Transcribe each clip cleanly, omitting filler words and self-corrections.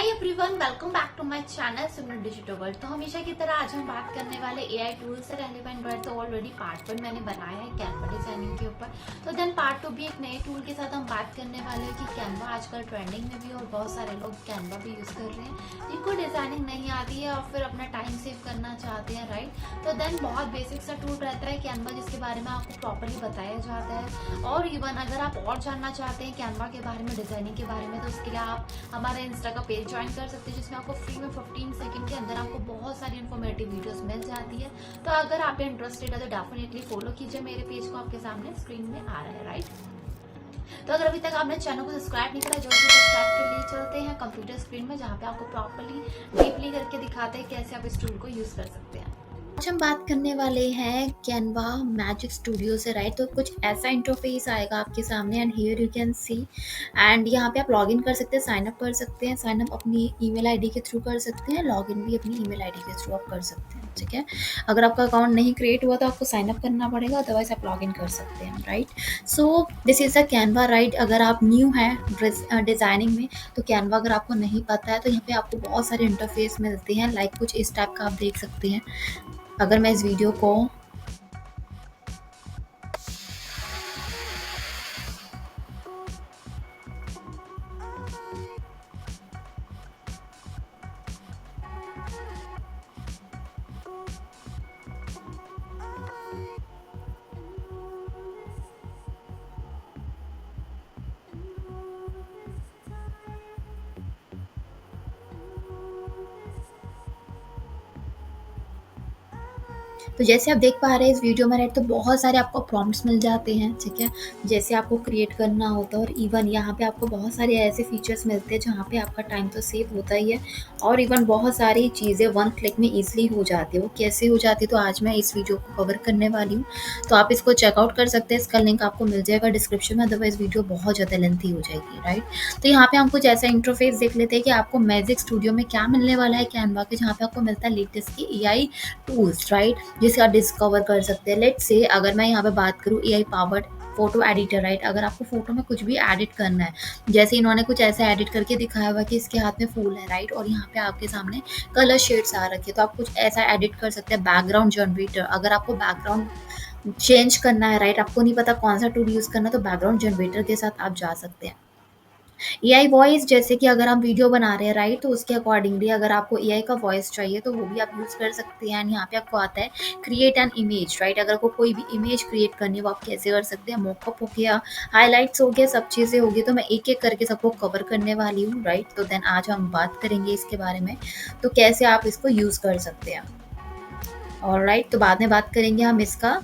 Hi everyone, welcome back to my channel Simran digital world. तो हमेशा की तरह आज हम बात करने वाले एआई टूल से रेलेवेंट वर्ड। तो ऑलरेडी पार्ट 1 मैंने बनाया है कैनवा डिजाइनिंग के ऊपर। तो देन पार्ट 2 भी एक नए टूल के साथ हम बात करने वाले हैं कि कैनवा आजकल ट्रेंडिंग में भी है और बहुत सारे लोग कैनवा भी यूज कर रहे हैं जिनको डिजाइनिंग नहीं आती है और फिर अपना टाइम सेव करना चाहते हैं, राइट। तो देन बहुत बेसिक सा टूल रहता है कैनवा जिसके बारे में आपको प्रॉपरली बताया जाता है। और इवन अगर आप और जानना चाहते हैं कैनवा के बारे में, डिजाइनिंग के बारे में, तो उसके लिए आप हमारे इंस्टा का पेज ज्वाइन कर सकते हैं जिसमें आपको फ्री में 15 सेकंड के अंदर आपको बहुत सारी इन्फॉर्मेटिव वीडियोस मिल जाती है। तो अगर आप इंटरेस्टेड है तो डेफिनेटली फॉलो कीजिए मेरे पेज को, आपके सामने स्क्रीन में आ रहा है, राइट। तो अगर अभी तक आपने चैनल को सब्सक्राइब नहीं करा, जल्दी सब्सक्राइब के लिए चलते हैं कंप्यूटर स्क्रीन में जहाँ पे आपको प्रॉपरली डीपली करके दिखाते हैं कैसे आप इस टूल को यूज कर सकते हैं। आज हम बात करने वाले हैं कैनवा मैजिक स्टूडियो से, राइट। तो कुछ ऐसा इंटरफेस आएगा आपके सामने and here you can see and यहाँ पे आप लॉगिन कर सकते हैं, साइन अप कर सकते हैं। साइन अप अपनी ईमेल आईडी के थ्रू कर सकते हैं, लॉगिन भी अपनी ईमेल आईडी के थ्रू आप कर सकते हैं, ठीक है। अगर आपका अकाउंट नहीं क्रिएट हुआ तो आपको साइन अप करना पड़ेगा, अदरवाइज आप लॉगिन कर सकते हैं, right. So this is a Canva, right. अगर आप न्यू हैं डिज़ाइनिंग में तो कैनवा अगर आपको नहीं पता है तो यहाँ पे आपको बहुत सारे इंटरफेस मिलते हैं, लाइक कुछ इस टाइप का आप देख सकते हैं। अगर मैं इस वीडियो को तो जैसे आप देख पा रहे हैं इस वीडियो में, राइट, तो बहुत सारे आपको प्रॉम्प्ट्स मिल जाते हैं, ठीक है, जैसे आपको क्रिएट करना होता है। और इवन यहाँ पे आपको बहुत सारे ऐसे फीचर्स मिलते हैं जहाँ पे आपका टाइम तो सेव होता ही है और इवन बहुत सारी चीज़ें वन क्लिक में ईजिली हो जाती है। वो कैसे हो जाती है तो आज मैं इस वीडियो को कवर करने वाली हूँ। तो आप इसको चेकआउट कर सकते हैं, इसका लिंक आपको मिल जाएगा डिस्क्रिप्शन में, अदरवाइज वीडियो बहुत ज़्यादा लेंथी हो जाएगी, राइट। तो यहाँ पे हम कुछ ऐसा इंटरफेस देख लेते हैं कि आपको मैजिक स्टूडियो में क्या मिलने वाला है कैनवा के, जहाँ पे आपको मिलता है लेटेस्ट की एआई टूल्स, राइट, जिसे आप डिस्कवर कर सकते हैं। लेट्स से अगर मैं यहाँ पे बात करूँ AI powered photo editor, right. अगर आपको फोटो में कुछ भी एडिट करना है, जैसे इन्होंने कुछ ऐसा एडिट करके दिखाया हुआ कि इसके हाथ में फूल है, राइट, और यहाँ पे आपके सामने कलर शेड्स आ रखे हैं, तो आप कुछ ऐसा एडिट कर सकते हैं। बैकग्राउंड जनरेटर, अगर आपको बैकग्राउंड चेंज करना है, राइट, आपको नहीं पता कौन सा टूल यूज करना, तो बैकग्राउंड जनरेटर के साथ आप जा सकते हैं। एआई वॉइस, जैसे कि अगर हम वीडियो बना रहे हैं, राइट, तो उसके अकॉर्डिंगली अगर आपको एआई का वॉइस चाहिए तो वो भी आप यूज़ कर सकते हैं। एंड यहाँ पे आपको आता है क्रिएट एन इमेज, राइट। अगर आपको कोई भी इमेज क्रिएट करनी है वो आप कैसे कर सकते हैं। मॉकअप हो गया, हाईलाइट्स हो गया, सब चीज़ें हो गई, तो मैं एक एक करके सबको कवर करने वाली हूँ, राइट। तो देन आज हम बात करेंगे इसके बारे में, तो कैसे आप इसको यूज़ कर सकते हैं, और राइट। तो बाद में बात करेंगे हम इसका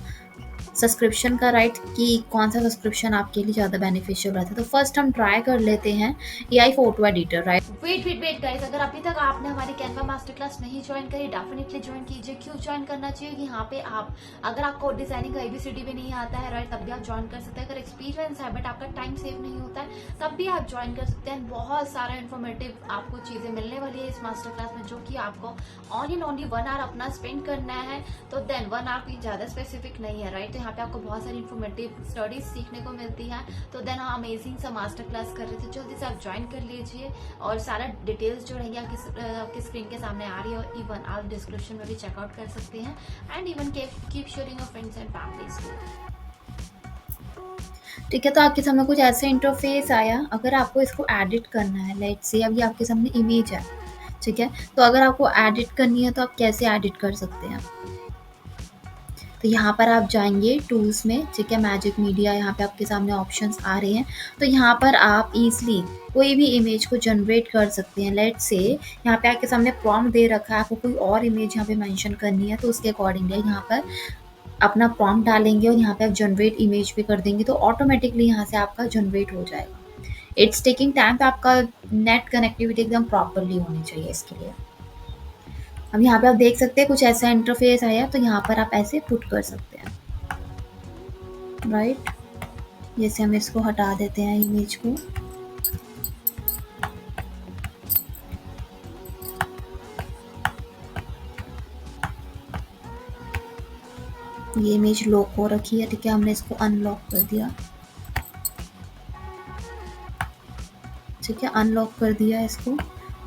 सब्सक्रिप्शन का, राइट, कि कौन सा सब्सक्रिप्शन आपके लिए ज़्यादा बेनिफिशियल रहता है। तो फर्स्ट हम ट्राई कर लेते हैं AI photo editor, right. Wait guys, अगर अभी तक आपने हमारी कैनवा मास्टर क्लास नहीं ज्वाइन करी, डेफिनेटली ज्वाइन कीजिए। क्यों ज्वाइन करना चाहिए कि यहाँ पे आप, अगर आपको डिजाइनिंग का एबीसीडी भी नहीं आता है, राइट, तब भी आप ज्वाइन कर सकते हैं। अगर एक्सपीरियंस है बट आपका टाइम सेव नहीं होता है तब भी आप ज्वाइन कर सकते हैं। बहुत सारा इन्फॉर्मेटिव आपको चीजें मिलने वाली है इस मास्टर क्लास में, जो कि आपको ओनली 1 आवर अपना स्पेंड करना है। तो देन 1 आवर भी ज्यादा स्पेसिफिक नहीं है, राइट। तो यहाँ पे आपको बहुत सारी इन्फॉर्मेटिव स्टडीज सीखने को मिलती है। तो देन हम अमेजिंग सा मास्टर क्लास कर रहे थे, जल्दी से आप ज्वाइन कर लीजिए। और सारा डिटेल्स जो रहेंगे आपकी स्क्रीन के सामने आ रही है, और इवन आप डिस्क्रिप्शन में भी चेकआउट कर सकते हैं। And even keep sharing your friends and families to, ठीक है। तो आपके सामने कुछ ऐसा इंटरफेस आया। अगर आपको इसको एडिट करना है, लेट्स से अभी आपके सामने इमेज है, ठीक है, तो अगर आपको एडिट करनी है तो आप कैसे एडिट कर सकते हैं। तो यहाँ पर आप जाएंगे टूल्स में, ठीक है, मैजिक मीडिया, यहाँ पे आपके सामने ऑप्शंस आ रहे हैं। तो यहाँ पर आप इजीली कोई भी इमेज को जनरेट कर सकते हैं। लेट्स से यहाँ पे आपके सामने प्रॉम्प्ट दे रखा है, आपको कोई और इमेज यहाँ पे मेंशन करनी है, तो उसके अकॉर्डिंगली यहाँ पर अपना प्रॉम्प्ट डालेंगे और यहाँ पे आप जनरेट इमेज पे कर देंगे, तो ऑटोमेटिकली यहाँ से आपका जनरेट हो जाएगा। इट्स टेकिंग टाइम, तो आपका नेट कनेक्टिविटी एकदम प्रॉपरली होनी चाहिए इसके लिए। अब यहाँ पे आप देख सकते हैं कुछ ऐसा इंटरफेस आया, तो यहाँ पर आप ऐसे पुट कर सकते हैं, राइट। जैसे हम इसको हटा देते हैं इमेज को, ये इमेज लॉक हो रखी है, ठीक है, हमने इसको अनलॉक कर दिया, ठीक है, अनलॉक कर दिया इसको।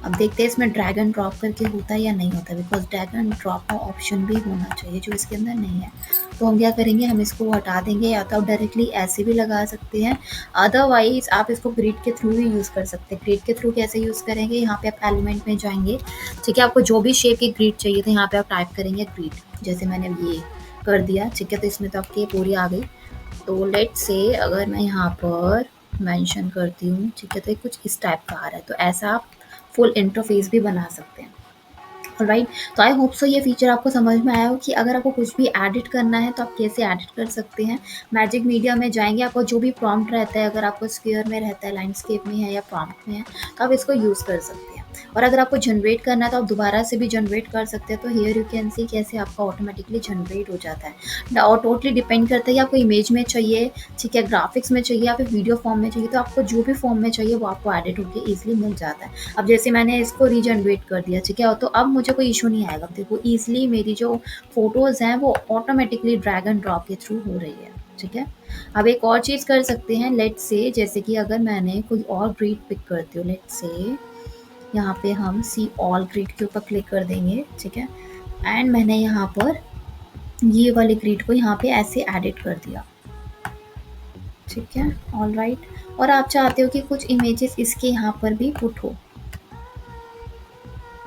अब देखते हैं इसमें ड्रैग एंड ड्रॉप करके होता है या नहीं होता, बिकॉज ड्रैग एंड ड्रॉप का ऑप्शन भी होना चाहिए जो इसके अंदर नहीं है। तो हम क्या करेंगे, हम इसको हटा देंगे, या तो आप डायरेक्टली ऐसे भी लगा सकते हैं, अदरवाइज आप इसको ग्रिड के थ्रू भी यूज़ कर सकते हैं। ग्रिड के थ्रू कैसे यूज़ करेंगे, यहाँ पे आप एलिमेंट में जाएंगे, ठीक है, आपको जो भी शेप की ग्रिड चाहिए तो यहाँ पे आप टाइप करेंगे ग्रिड, जैसे मैंने ये कर दिया, ठीक है। तो इसमें तो आपकी पूरी आ गई। तो लेट्स से अगर मैं यहाँ पर मेंशन करती हूँ, ठीक है, तो ये कुछ इस टाइप का आ रहा है, तो ऐसा आप फुल इंटरफेस भी बना सकते हैं। ऑलराइट, तो आई होप सो ये फीचर आपको समझ में आया हो कि अगर आपको कुछ भी एडिट करना है तो आप कैसे एडिट कर सकते हैं। मैजिक मीडिया में जाएंगे, आपको जो भी प्रॉम्प्ट रहता है, अगर आपको स्क्वायर में रहता है, लैंडस्केप में है या प्रॉम्प्ट में है, तो आप इसको यूज़ कर सकते हैं। और अगर आपको जनरेट करना है तो आप दोबारा से भी जनरेट कर सकते हैं। तो हियर यू कैन सी कैसे आपका ऑटोमेटिकली जनरेट हो जाता है, और टोटली डिपेंड करता है कि आपको इमेज में चाहिए, ठीक है, ग्राफिक्स में चाहिए या फिर वीडियो फॉर्म में चाहिए, तो आपको जो भी फॉर्म में चाहिए वो आपको एडिट होकर ईजिली मिल जाता है। अब जैसे मैंने इसको रीजनरेट कर दिया, ठीक है, तो अब मुझे कोई इशू नहीं आएगा। देखो ईजिली मेरी जो फ़ोटोज़ हैं वो ऑटोमेटिकली ड्रैग एंड ड्रॉप के थ्रू हो रही है, ठीक है। अब एक और चीज़ कर सकते हैं, लेट्स से जैसे कि अगर मैंने कोई और ग्रिड पिक करती हूँ, लेट्स से यहाँ पे हम सी ऑल ग्रिड के ऊपर क्लिक कर देंगे, ठीक है, एंड मैंने यहाँ पर ये वाले ग्रिड को यहाँ पे ऐसे एडिट कर दिया, ठीक है, ऑल राइट। और आप चाहते हो कि कुछ इमेजेस इसके यहाँ पर भी पुट हो,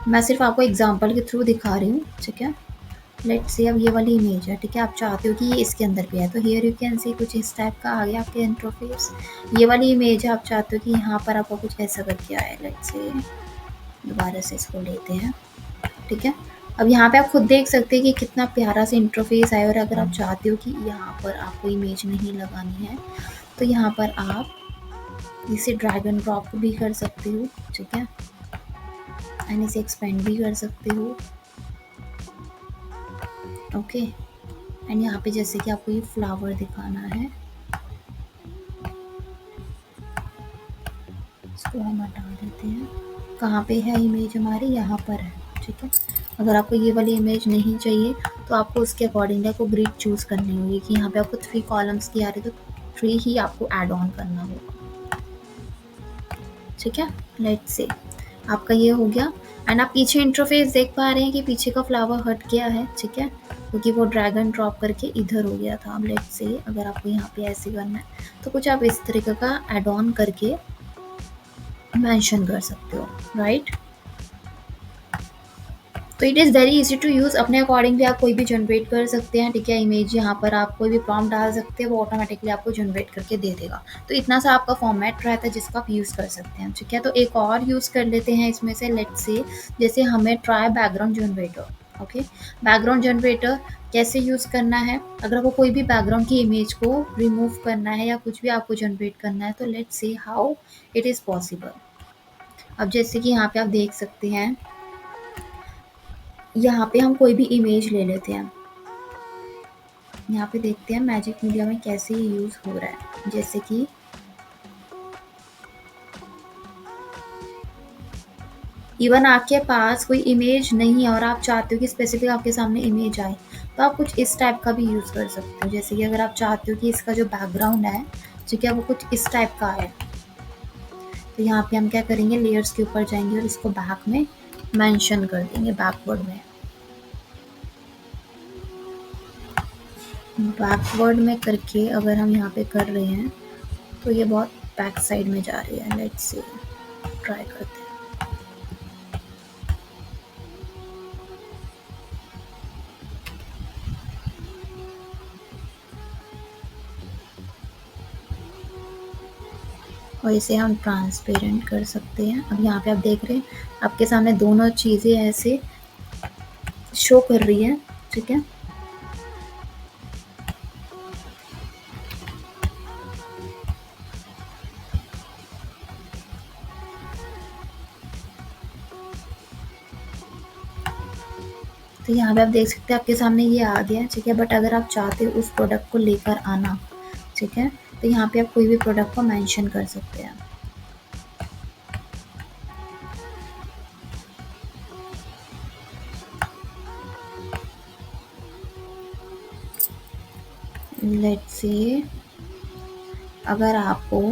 मैं सिर्फ आपको एग्जांपल के थ्रू दिखा रही हूँ, ठीक है। लेट्स से अब ये वाली इमेज है, ठीक है, आप चाहते हो कि ये इसके अंदर भी है, तो हियर यू कैन सी कुछ इस टाइप का आ गया आपके इंटरफेस। ये वाली इमेज है, आप चाहते हो कि यहाँ पर आपको कुछ ऐसा करके आए, लेट्स से दोबारा से इसको लेते हैं, ठीक है। अब यहाँ पे आप खुद देख सकते हैं कि कितना प्यारा सा इंटरफेस है। और अगर आप चाहते हो कि यहाँ पर आपको इमेज नहीं लगानी है तो यहाँ पर आप इसे ड्रैग एंड ड्रॉप भी कर सकते हो, ठीक है, एंड इसे एक्सपेंड भी कर सकते हो, ओके। एंड यहाँ पे जैसे कि आपको ये फ्लावर दिखाना है, इसको हम हटा देते हैं। कहाँ पे है इमेज हमारी, यहाँ पर है, ठीक है। अगर आपको ये वाली इमेज नहीं चाहिए तो आपको उसके अकॉर्डिंगली आपको ग्रिड चूज़ करनी होगी कि यहाँ पे आपको 3 कॉलम्स की आ रही है तो 3 ही आपको ऐड ऑन करना होगा, ठीक है। लेट्स से आपका ये हो गया। एंड आप पीछे इंटरफेस देख पा रहे हैं कि पीछे का फ्लावर हट गया है, ठीक है, क्योंकि वो ड्रैग एंड ड्रॉप करके इधर हो गया था। अब लेट्स से अगर आपको यहाँ पे ऐसे करना है तो कुछ आप इस तरीके का ऐड ऑन करके मेंशन कर सकते हो, राइट। तो it is very easy to use, अपने अकॉर्डिंग भी आप कोई भी जनरेट कर सकते हैं, ठीक है। इमेज यहाँ पर आप कोई भी प्रॉम्प्ट डाल सकते हैं, वो ऑटोमेटिकली आपको जनरेट करके दे देगा। तो इतना सा आपका फॉर्मेट रहता है जिसको आप यूज़ कर सकते हैं, ठीक है। तो एक और यूज़ कर लेते हैं इसमें से, लेट्स से जैसे हमें try background generator, okay. Background generator कैसे यूज़ करना है, अगर आपको कोई भी बैकग्राउंड की इमेज को रिमूव करना है या कुछ भी आपको जनरेट करना है तो let's see how it is possible. अब जैसे कि यहाँ पे आप देख सकते हैं, यहाँ पे हम कोई भी इमेज ले लेते हैं, यहाँ पे देखते हैं मैजिक मीडिया में कैसे ये यूज़ हो रहा है। जैसे कि इवन आपके पास कोई इमेज नहीं है और आप चाहते हो कि स्पेसिफिक आपके सामने इमेज आए तो आप कुछ इस टाइप का भी यूज़ कर सकते हो। जैसे कि अगर आप चाहते हो कि इसका जो बैकग्राउंड है, ठीक है, वो कुछ इस टाइप का है, तो यहाँ पे हम क्या करेंगे, लेयर्स के ऊपर जाएंगे और इसको बैक में मेंशन कर देंगे, बैकवर्ड में। बैकवर्ड में करके अगर हम यहाँ पे कर रहे हैं तो ये बहुत बैक साइड में जा रही है। लेट्स से ट्राई करते हैं। और इसे हम ट्रांसपेरेंट कर सकते हैं। अब यहाँ पे आप देख रहे हैं आपके सामने दोनों चीज़ें ऐसे शो कर रही है, ठीक है। तो यहाँ पे आप देख सकते हैं आपके सामने ये आ गया है, ठीक है। बट अगर आप चाहते हो उस प्रोडक्ट को लेकर आना, ठीक है, तो यहाँ पे आप कोई भी प्रोडक्ट को मेंशन कर सकते हैं। लेट्स से अगर आपको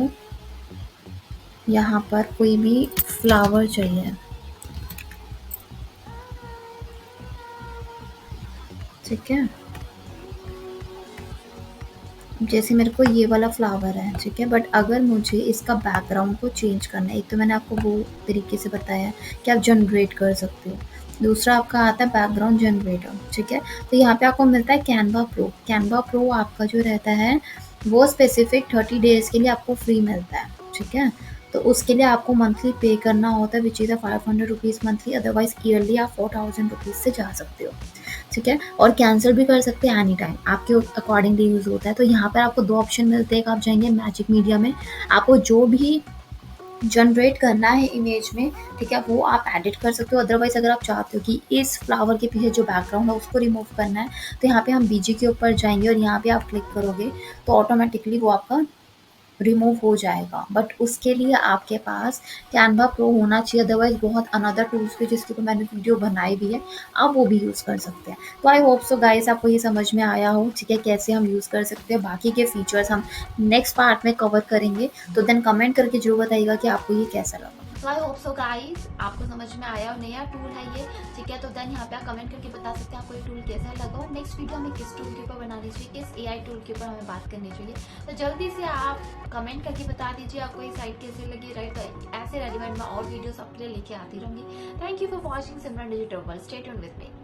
यहाँ पर कोई भी फ्लावर चाहिए, ठीक है। जैसे मेरे को ये वाला फ्लावर है, ठीक है, बट अगर मुझे इसका बैकग्राउंड को चेंज करना है, एक तो मैंने आपको वो तरीके से बताया है कि आप जनरेट कर सकते हो। दूसरा आपका आता है बैकग्राउंड जनरेटर, ठीक है। तो यहाँ पे आपको मिलता है कैनवा प्रो। कैनवा प्रो आपका जो रहता है वो स्पेसिफिक 30 डेज़ के लिए आपको फ्री मिलता है, ठीक है। तो उसके लिए आपको मंथली पे करना होता है, which is 500 rupees monthly, otherwise yearly आप 4000 रुपीज़ से जा सकते हो, ठीक है। और कैंसिल भी कर सकते हैं एनी टाइम, आपके अकॉर्डिंगली यूज़ होता है। तो यहाँ पर आपको 2 ऑप्शन मिलते हैं। एक आप जाएँगे मैजिक मीडिया में, आपको जो भी जनरेट करना है इमेज में, ठीक है, वो आप एडिट कर सकते हो। अदरवाइज़ अगर आप चाहते हो कि इस फ्लावर के पीछे जो बैकग्राउंड है उसको रिमूव करना है, तो यहाँ पे हम बीजी के ऊपर जाएँगे और यहाँ पे आप क्लिक करोगे तो ऑटोमेटिकली वो आपका रिमूव हो जाएगा। बट उसके लिए आपके पास कैनवा प्रो होना चाहिए, अदरवाइज बहुत अनदर टूल्स पे जिसकी तो मैंने वीडियो बनाई भी है, आप वो भी यूज़ कर सकते हैं। तो आई होप सो गाइस आपको ये समझ में आया हो, ठीक है, कैसे हम यूज़ कर सकते हैं। बाकी के फीचर्स हम नेक्स्ट पार्ट में कवर करेंगे, तो देन कमेंट करके जरूर बताइएगा कि आपको ये कैसा लगा। तो आई होप सो गाइस आपको समझ में आया और नया टूल है ये, ठीक है। तो देन यहाँ पे आप कमेंट करके बता सकते हैं आपको ये टूल कैसा लगा और नेक्स्ट वीडियो हमें किस टूल के ऊपर बनानी चाहिए, किस एआई टूल के ऊपर हमें बात करनी चाहिए। तो जल्दी से आप कमेंट करके बता दीजिए आपको ये साइट कैसे लगी, राइट। तो ऐसे रेलिवेंट में और वीडियोस आपके लिए लेके आती रहूंगी। Thank you for watching Simran digital world. Stay tuned with me.